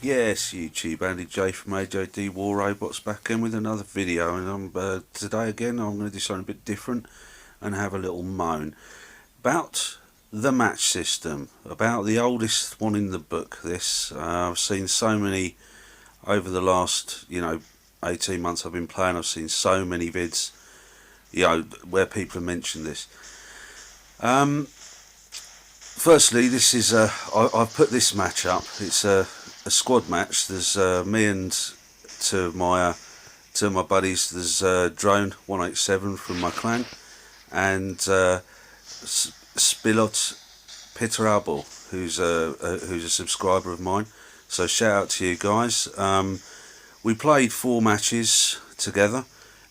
Yes, YouTube, Andy J from AJD War Robots back in with another video, and today again I'm going to do something a bit different and have a little moan about the match system, about the oldest one in the book. I've seen so many over the last 18 months I've been playing. I've seen so many vids where people have mentioned this. Firstly, this is I've put this match up. It's a squad match. There's me and two of my buddies. There's Drone 187 from my clan and Spilot Peterable, who's a subscriber of mine. So shout out to you guys. We played 4 matches together,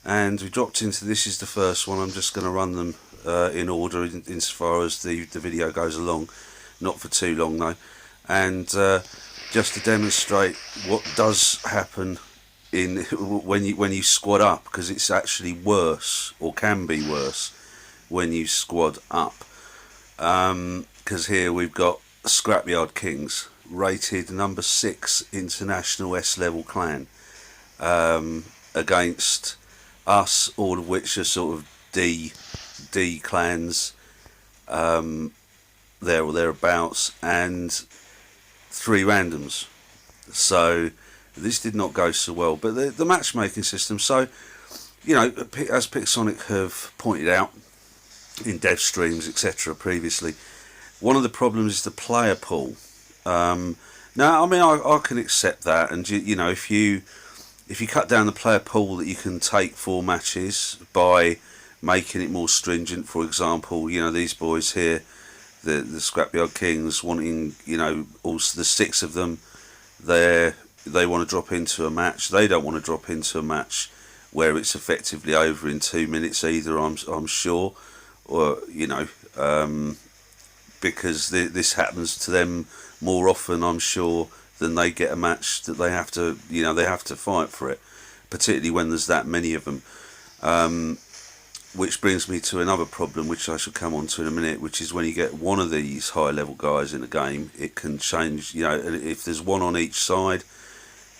and we dropped into this is the first one. I'm just going to run them in order insofar as the video goes along, not for too long though, and just to demonstrate what does happen in when you squad up, because it's actually worse, or can be worse, when you squad up. Because here we've got Scrapyard Kings, rated number 6 international S level clan, against us, all of which are sort of D clans, there or thereabouts, and 3 randoms. So this did not go so well. But the matchmaking system, so as Pixonic have pointed out in dev streams etc. previously, one of the problems is the player pool. Now I mean I can accept that, and if you cut down the player pool that you can take 4 matches by making it more stringent. For example, these boys here, the Scrapyard Kings, wanting all the 6 of them, they want to drop into a match. They don't want to drop into a match where it's effectively over in 2 minutes either. I'm sure, or because this happens to them more often, I'm sure, than they get a match that they have to they have to fight for it, particularly when there's that many of them. Which brings me to another problem, which I shall come on to in a minute, which is when you get one of these high level guys in a game, it can change. If there's one on each side,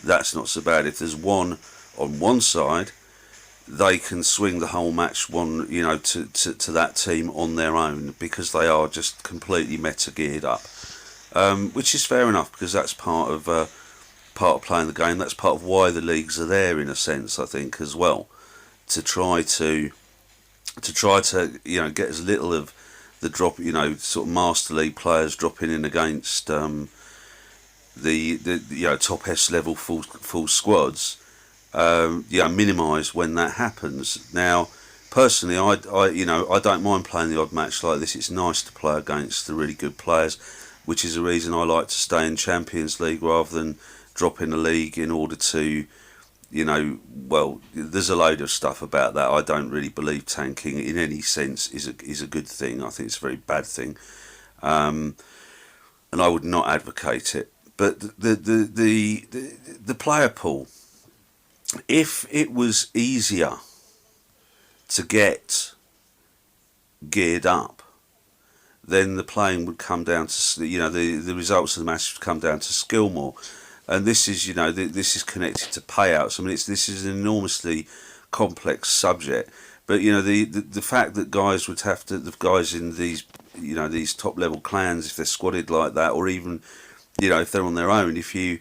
that's not so bad. If there's one on one side, they can swing the whole match to that team on their own, because they are just completely meta geared up, which is fair enough, because that's part of playing the game. That's part of why the leagues are there, in a sense, I think, as well, to try to get as little of the drop, sort of Master League players dropping in against the top S level full squads, minimise when that happens. Now, personally, I don't mind playing the odd match like this. It's nice to play against the really good players, which is the reason I like to stay in Champions League rather than drop in a league in order to, well, there's a load of stuff about that. I don't really believe tanking in any sense is a good thing. I think it's a very bad thing, and I would not advocate it. But the player pool, if it was easier to get geared up, then the playing would come down to the results of the match would come down to skill more. And this is this is connected to payouts. I mean, this is an enormously complex subject. But the fact that guys would have to, the guys in these these top level clans, if they're squatted like that, or even if they're on their own, if you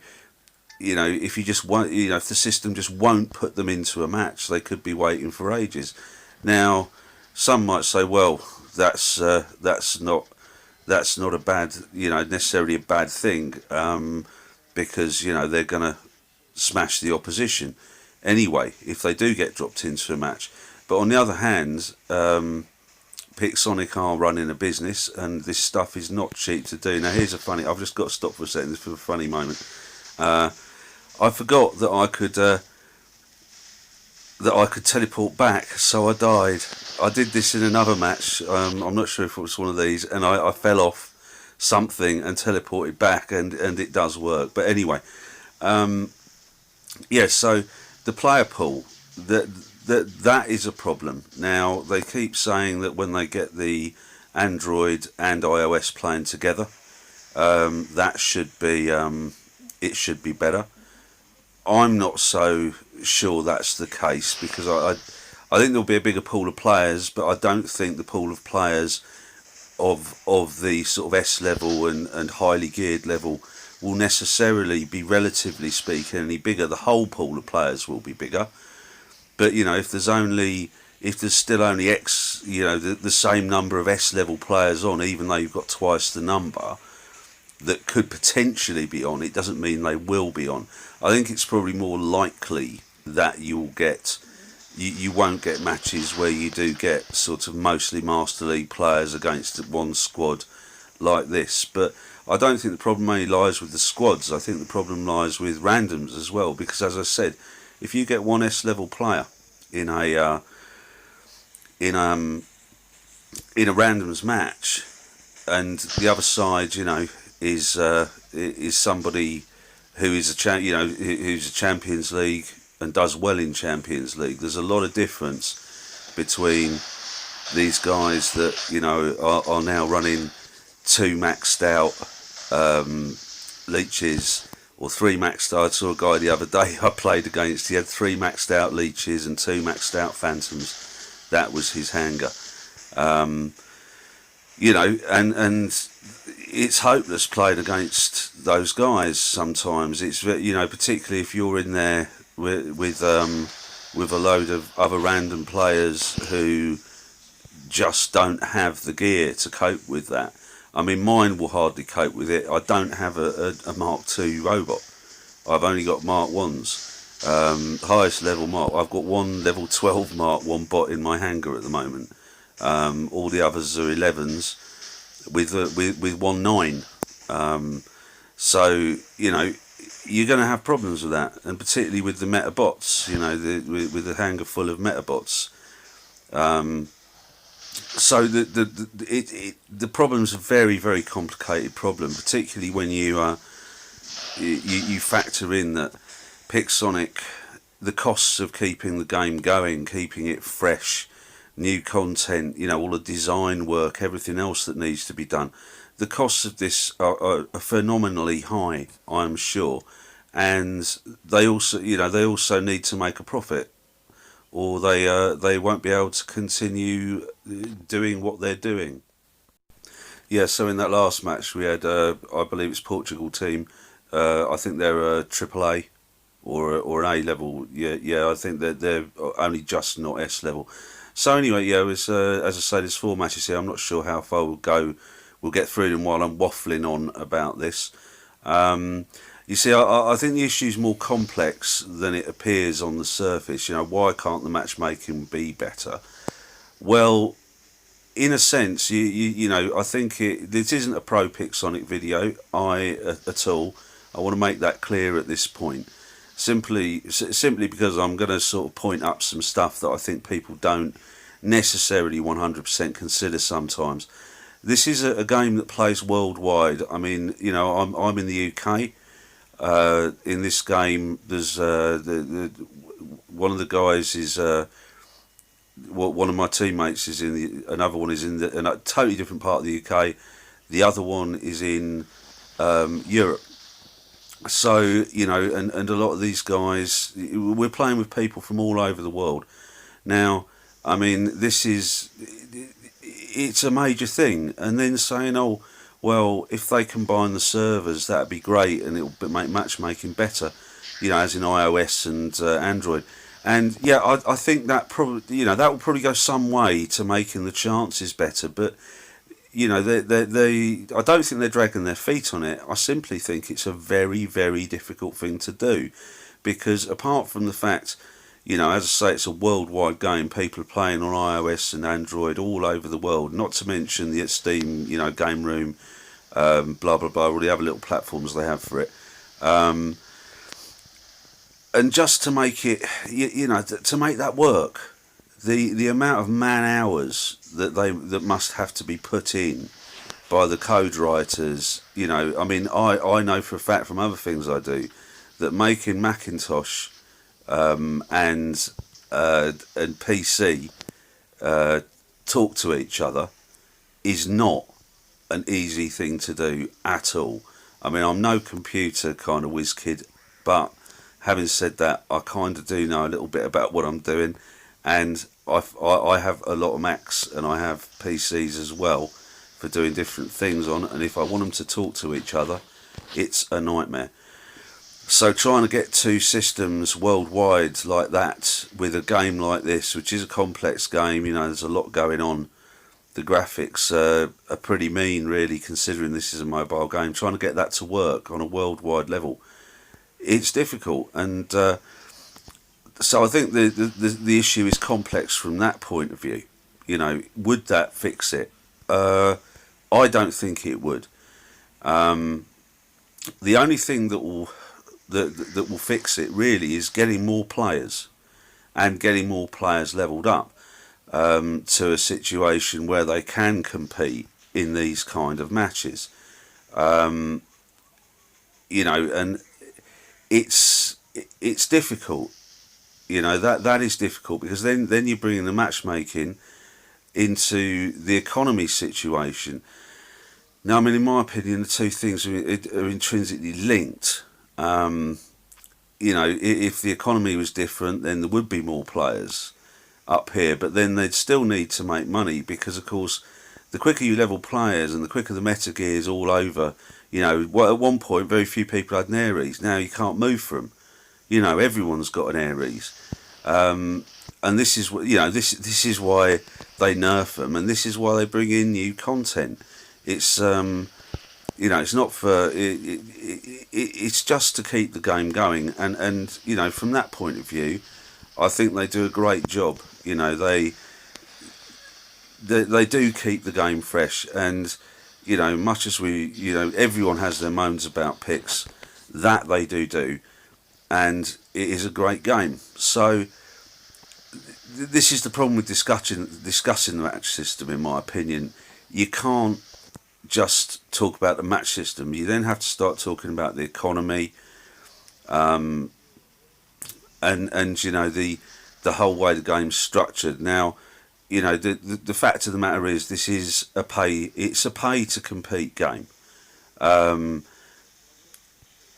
just won't, if the system just won't put them into a match, they could be waiting for ages. Now, some might say, well, that's not a bad, necessarily a bad thing, because they're going to smash the opposition anyway if they do get dropped into a match. But on the other hand, Pixonic are running a business, and this stuff is not cheap to do. Now, here's a funny. I've just got to stop for a second for a funny moment. I forgot that I could teleport back, so I died. I did this in another match. I'm not sure if it was one of these, and I fell off something and teleported back, and it does work. But anyway, yeah. So the player pool, that is a problem. Now, they keep saying that when they get the Android and iOS playing together, that should be it should be better. I'm not so sure that's the case, because I think there'll be a bigger pool of players, but I don't think the pool of players of the sort of S level and highly geared level will necessarily be, relatively speaking, any bigger. The whole pool of players will be bigger, but if there's still only the same number of S level players on, even though you've got twice the number that could potentially be on, it doesn't mean they will be on. I think it's probably more likely that you won't get matches where you do get sort of mostly Master League players against one squad like this. But I don't think the problem only lies with the squads. I think the problem lies with randoms as well, because, as I said, if you get one S level player in a randoms match, and the other side, is somebody who is who's a Champions League and does well in Champions League, there's a lot of difference between these guys that are now running 2 maxed out leeches, or 3 maxed out. I saw a guy the other day I played against, he had 3 maxed out leeches and 2 maxed out phantoms. That was his hanger. And it's hopeless playing against those guys sometimes. It's particularly if you're in there with a load of other random players who just don't have the gear to cope with that. I mean, mine will hardly cope with it. I don't have a Mark II robot. I've only got Mark 1s. Highest level Mark. I've got one level 12 Mark 1 bot in my hangar at the moment. All the others are 11s with 1 9. So, you're going to have problems with that, and particularly with the meta bots, with the hangar full of meta bots. So the problem's a very, very complicated problem, particularly when you factor in that Pixonic, the costs of keeping the game going, keeping it fresh, new content, all the design work, everything else that needs to be done. The costs of this are phenomenally high, I'm sure, and they also need to make a profit, or they won't be able to continue doing what they're doing. Yeah, so in that last match we had, I believe it's Portugal team. I think they're a AAA or an A level. Yeah, I think that they're only just not S level. So anyway, yeah, it was, as I say, there's 4 matches here. I'm not sure how far we'll go. We'll get through them while I'm waffling on about this. You see, I think the issue's more complex than it appears on the surface. Why can't the matchmaking be better? Well, in a sense, I think this isn't a pro Pixonic video at all. I want to make that clear at this point. Simply because I'm going to sort of point up some stuff that I think people don't necessarily 100% consider sometimes. This is a game that plays worldwide. I mean, I'm in the UK. In this game, there's one of the guys is one of my teammates is another one is in a totally different part of the UK. The other one is in Europe. So and a lot of these guys, we're playing with people from all over the world. Now, I mean, it's a major thing, and then saying, oh, well, if they combine the servers, that'd be great, and it'll make matchmaking better, as in iOS and Android. And yeah, I think that probably, that will probably go some way to making the chances better. But I don't think they're dragging their feet on it. I simply think it's a very, very difficult thing to do, because apart from the fact, as I say, it's a worldwide game. People are playing on iOS and Android all over the world. Not to mention the Steam, Game Room, blah blah blah, all the other little platforms they have for it. And just to make it, to make that work, the amount of man hours that must have to be put in by the code writers. I mean, I know for a fact from other things I do that making Macintosh and PC talk to each other is not an easy thing to do at all. I mean, I'm no computer kind of whiz kid, but having said that, I kind of do know a little bit about what I'm doing, and I have a lot of Macs and I have PCs as well for doing different things on, and if I want them to talk to each other, it's a nightmare. So trying to get two systems worldwide like that with a game like this, which is a complex game, you know, there's a lot going on. The graphics are pretty mean, really, considering this is a mobile game. Trying to get that to work on a worldwide level, it's difficult, and so I think the issue is complex from that point of view. You know, would that fix it? I don't think it would. The only thing that will fix it really is getting more players and getting more players leveled up to a situation where they can compete in these kind of matches. You know, and it's difficult. You know, that is difficult, because then you're bringing the matchmaking into the economy situation. Now, I mean, in my opinion, the two things are intrinsically linked. You know, if the economy was different, then there would be more players up here, but then they'd still need to make money, because, of course, the quicker you level players and the quicker the meta gear is all over, you know, at one point very few people had an Ares. Now you can't move for them. You know, everyone's got an Ares. And this is, you know, this is why they nerf them, and this is why they bring in new content. It's you know, it's not for it's just to keep the game going, and you know, from that point of view, I think they do a great job. You know, they do keep the game fresh, and you know, much as you know, everyone has their moans about picks, that they do, and it is a great game. So this is the problem with discussing the match system, in my opinion. You can't just talk about the match system. You then have to start talking about the economy, and you know, the whole way the game's structured. Now, you know, the fact of the matter is, this is it's a pay to compete game. I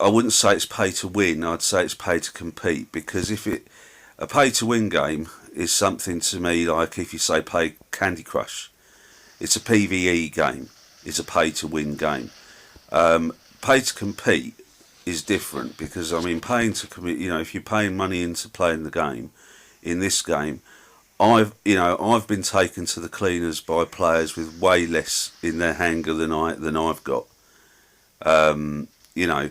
wouldn't say it's pay to win. I'd say it's pay to compete, because a pay to win game is something to me like if you say play Candy Crush. It's a PvE game. It's a pay to win game. Pay to compete is different, because I mean, paying to commit, you know, if you're paying money into playing the game, in this game, I've been taken to the cleaners by players with way less in their hanger than I've got. You know,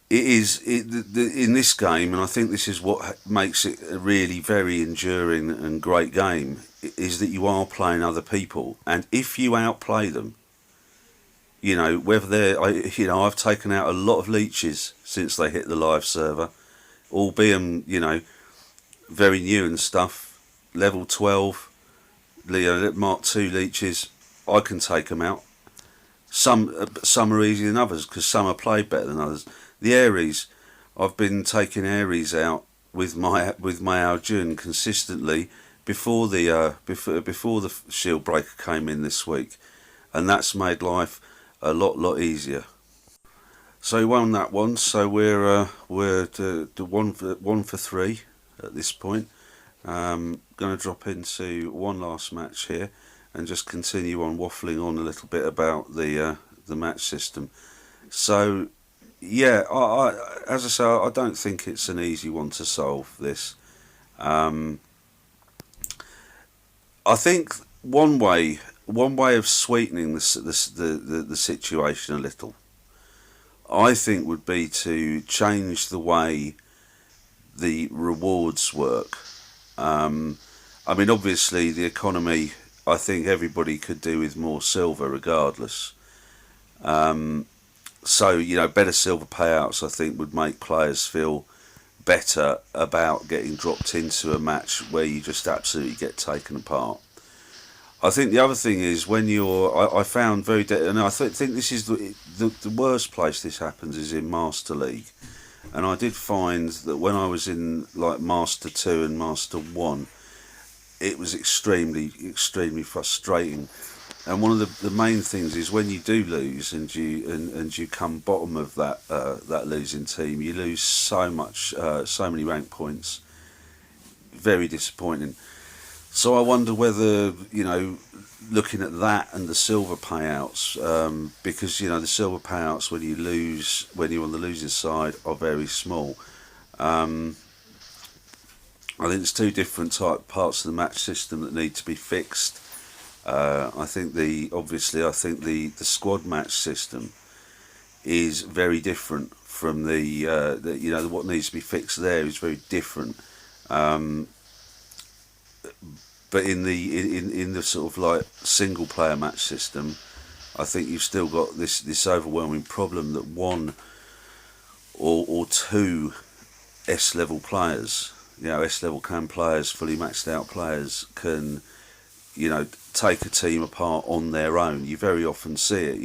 in this game, and I think this is what makes it a really very enduring and great game, is that you are playing other people, and if you outplay them, you know, whether I've taken out a lot of leeches since they hit the live server, albeit, you know, very new and stuff, level 12, Mark 2 leeches, I can take them out. Some are easier than others, because some are played better than others. The Ares, I've been taking Ares out with my Aljun consistently before the shield breaker came in this week, and that's made life a lot easier. So we won that one. So we're one for three at this point. Going to drop into one last match here, and just continue on waffling on a little bit about the match system. So yeah, as I say, I don't think it's an easy one to solve this. I think one way of sweetening the situation a little, I think, would be to change the way the rewards work. I mean, obviously, the economy, I think everybody could do with more silver regardless. So, you know, better silver payouts, I think, would make players feel better about getting dropped into a match where you just absolutely get taken apart. I think the other thing is, when I found and I think this is the worst place this happens is in Master League. And I did find that when I was in like Master 2 and Master 1, it was extremely frustrating, And one of the main things is when you do lose and you come bottom of that losing team, you lose so many rank points. Very disappointing. So I wonder whether, looking at that and the silver payouts, because the silver payouts when you lose, when you're on the losing side, are very small. Um, I think there's two different type parts of the match system that need to be fixed. I think the squad match system is very different from what needs to be fixed there is very different. Um, but in the sort of like single player match system, I think you've still got this overwhelming problem that one or two S level players, S level cam players, fully maxed out players can take a team apart on their own. You very often see it.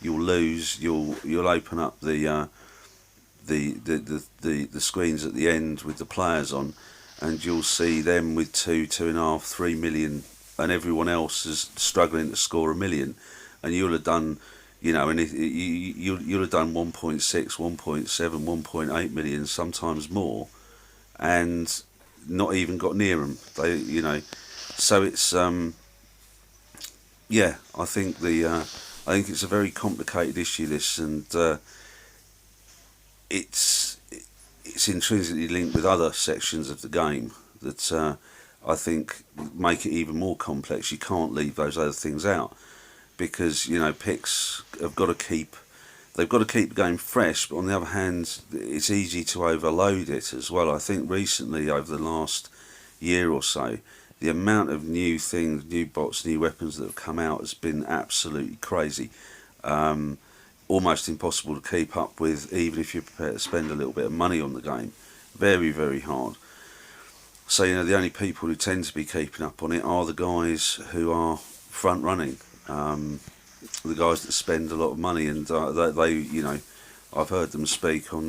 You'll lose. You'll open up the screens at the end with the players on, and you'll see them with 2.5, 3 million, and everyone else is struggling to score a million, and you'll have done. You'll have done 1.6, 1.7, 1.8 million, sometimes more, and not even got near them. So it's I think I think it's a very complicated issue, this, and it's intrinsically linked with other sections of the game that I think make it even more complex. You can't leave those other things out because picks have got to keep. They've got to keep the game fresh, but on the other hand, it's easy to overload it as well. I think recently, over the last year or so, the amount of new things, new bots, new weapons that have come out has been absolutely crazy. Almost impossible to keep up with, even if you're prepared to spend a little bit of money on the game. Very, very hard. So, the only people who tend to be keeping up on it are the guys who are front running. The guys that spend a lot of money, and they I've heard them speak on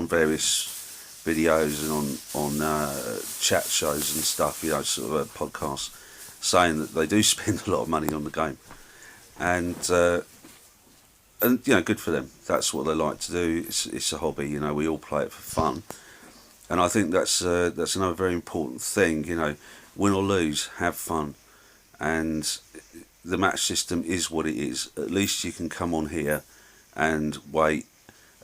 various videos and on chat shows and stuff, sort of podcasts, saying that they do spend a lot of money on the game, and good for them. That's what they like to do. It's a hobby. We all play it for fun, and I think that's another very important thing. Win or lose, have fun, and the match system is what it is. At least you can come on here and wait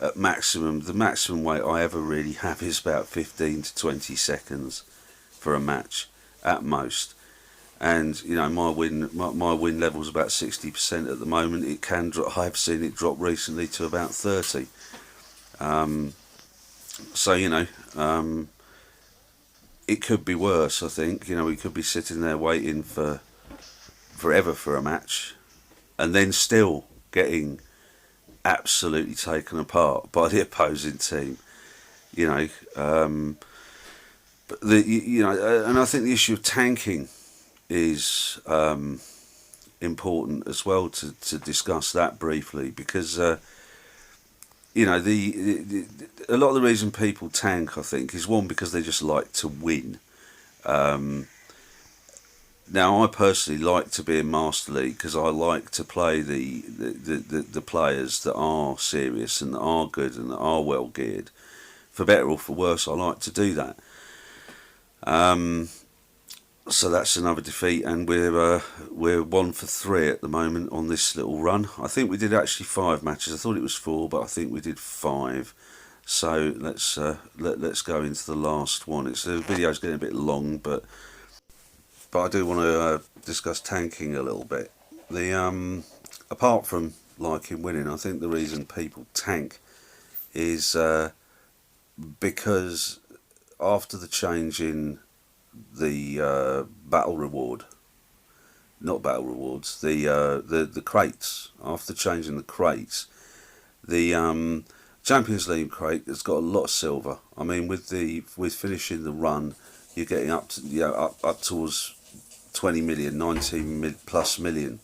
at maximum. The maximum wait I ever really have is about 15 to 20 seconds for a match at most. And my win level is about 60% at the moment. It can drop. I've seen it drop recently to about 30. It could be worse. I think we could be sitting there waiting for forever for a match, and then still getting absolutely taken apart by the opposing team. But and I think the issue of tanking is important as well to discuss that briefly, because a lot of the reason people tank, I think, is one, because they just like to win. Now, I personally like to be in Master League because I like to play the players that are serious and that are good and that are well geared. For better or for worse, I like to do that. So that's another defeat, and we're 1 for 3 at the moment on this little run. I think we did actually 5 matches. I thought it was 4, but I think we did 5. So let's go into the last one. The video's getting a bit long, but I do want to discuss tanking a little bit. Apart from liking winning, I think the reason people tank is because after the change in the battle reward, not battle rewards, the crates. After changing the crates, the Champions League crate has got a lot of silver. I mean, with finishing the run, you're getting up to up towards 20 million, 19 plus million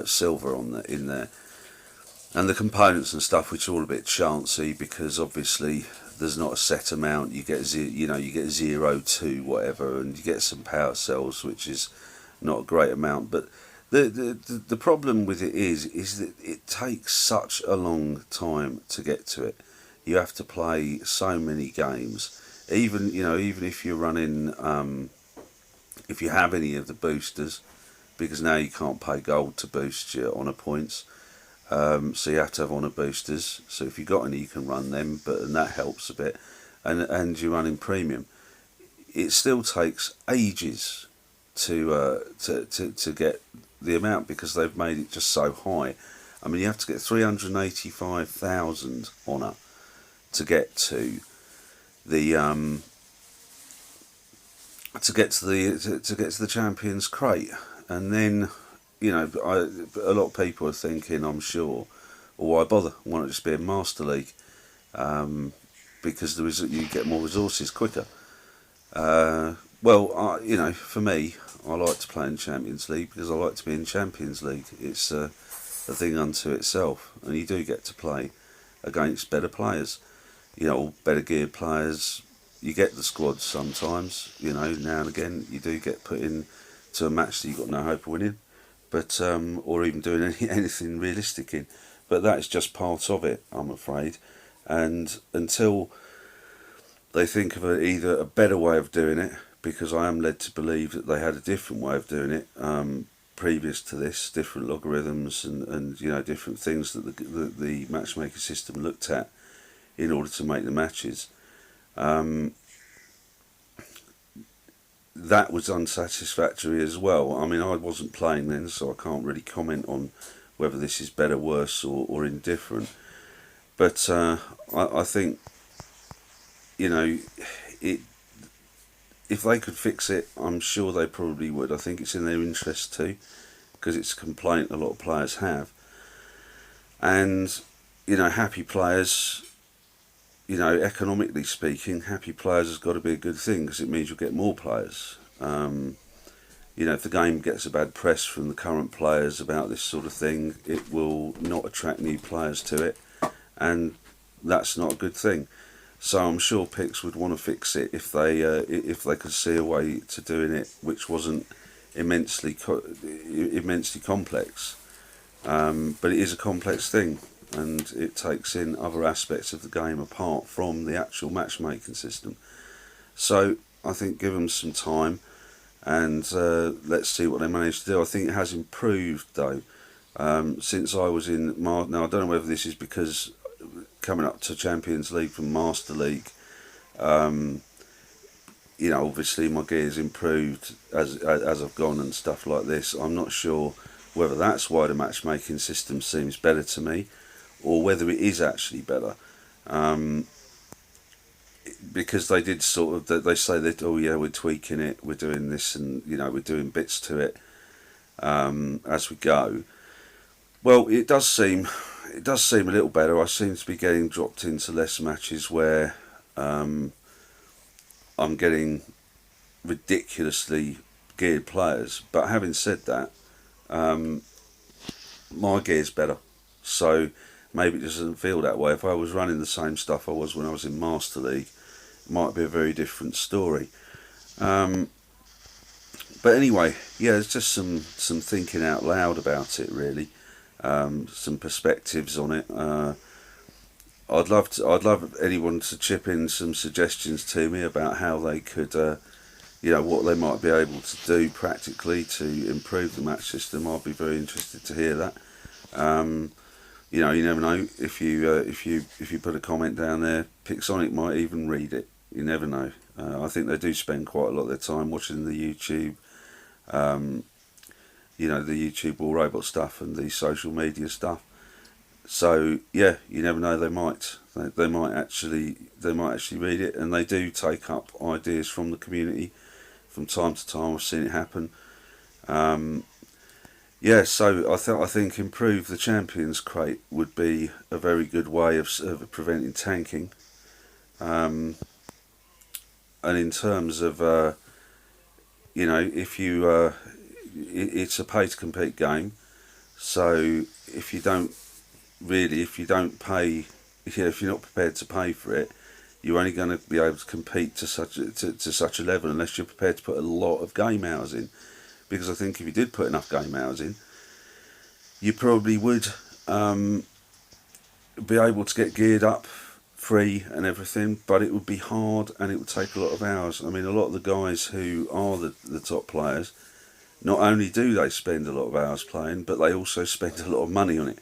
silver in there, and the components and stuff, which are all a bit chancy because obviously there's not a set amount. You get you get 0, 2, whatever, and you get some power cells, which is not a great amount. But the problem with it is that it takes such a long time to get to it. You have to play so many games. Even if you're running, if you have any of the boosters, because now you can't pay gold to boost your honour points. So you have to have honour boosters. So if you've got any, you can run them, and that helps a bit. And you're running premium. It still takes ages to get the amount, because they've made it just so high. I mean, you have to get 385,000 honour to get to the to the Champions Crate, and then a lot of people are thinking, I'm sure, well, why bother? Why not just be in Master League? Because you get more resources quicker. For me, I like to play in Champions League because I like to be in Champions League. It's a thing unto itself, and you do get to play against better players, better geared players. You get the squads sometimes, now and again. You do get put in to a match that you've got no hope of winning, but or even doing anything realistic in. But that is just part of it, I'm afraid. And until they think of either a better way of doing it, because I am led to believe that they had a different way of doing it previous to this, different logarithms and different things that the matchmaking system looked at in order to make the matches. That was unsatisfactory as well. I mean, I wasn't playing then, so I can't really comment on whether this is better, worse, or indifferent. But I think, if they could fix it, I'm sure they probably would. I think it's in their interest too, because it's a complaint a lot of players have. And, happy players, economically speaking, happy players has got to be a good thing, because it means you'll get more players. If the game gets a bad press from the current players about this sort of thing, it will not attract new players to it, and that's not a good thing. So I'm sure Pix would want to fix it if they could see a way to doing it which wasn't immensely complex. But it is a complex thing, and it takes in other aspects of the game apart from the actual matchmaking system. So I think give them some time, and let's see what they manage to do. I think it has improved though since I was in now I don't know whether this is because coming up to Champions League from Master League, obviously my gear's improved as I've gone and stuff like this. I'm not sure whether that's why the matchmaking system seems better to me, or whether it is actually better. Because they did they say that, oh yeah, we're tweaking it, we're doing this, and we're doing bits to it as we go. Well, it does seem a little better. I seem to be getting dropped into less matches where I'm getting ridiculously geared players. But having said that, my gear's better, so maybe it doesn't feel that way. If I was running the same stuff I was when I was in Master League, it might be a very different story. But anyway, yeah, there's just some thinking out loud about it, really. Some perspectives on it. I'd love anyone to chip in some suggestions to me about how they could, what they might be able to do practically to improve the match system. I'd be very interested to hear that. You never know, if you put a comment down there, Pixonic might even read it. You never know. I think they do spend quite a lot of their time watching the YouTube. The YouTube War Robot stuff and the social media stuff. So yeah, you never know. They might actually read it, and they do take up ideas from the community from time to time. I've seen it happen. So I think improve the Champions Crate would be a very good way of preventing tanking. And in terms of if you it's a pay to compete game, so if you're not prepared to pay for it, you're only going to be able to compete to such a level unless you're prepared to put a lot of game hours in. Because I think if you did put enough game hours in, you probably would be able to get geared up free and everything, but it would be hard and it would take a lot of hours. I mean, a lot of the guys who are the top players, not only do they spend a lot of hours playing, but they also spend a lot of money on it.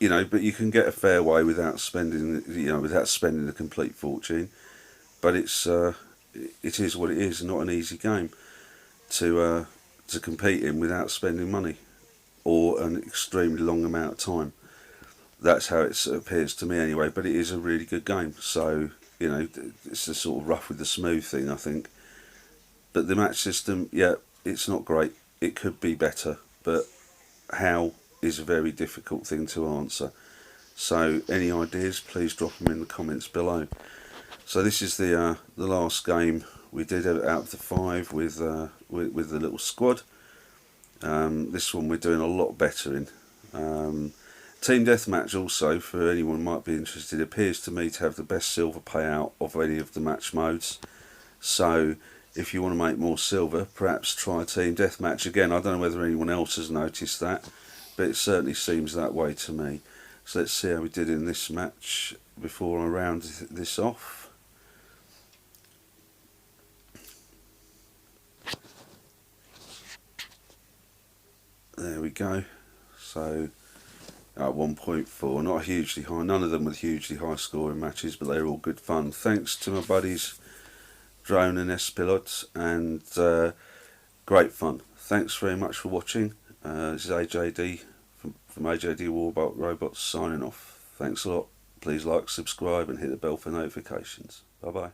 You know, but you can get a fair way without spending, without spending a complete fortune. But it is what it is. Not an easy game to compete in without spending money or an extremely long amount of time. That's how it appears to me anyway. But it is a really good game. So it's the sort of rough with the smooth thing, I think. But the match system, yeah, it's not great. It could be better, but how is a very difficult thing to answer. So any ideas, please drop them in the comments below. So this is the last game we did out of the 5 with the little squad. This one we're doing a lot better in. Team Deathmatch also, for anyone who might be interested, appears to me to have the best silver payout of any of the match modes. So if you want to make more silver, perhaps try Team Deathmatch again. I don't know whether anyone else has noticed that, but it certainly seems that way to me. So let's see how we did in this match before I round this off. There we go. So at 1.4, not hugely high. None of them with hugely high scoring matches, but they're all good fun. Thanks to my buddies Drone and S-Pilot, and great fun. Thanks very much for watching. This is AJD from AJD Warbot Robots signing off. Thanks a lot. Please like, subscribe and hit the bell for notifications. Bye bye.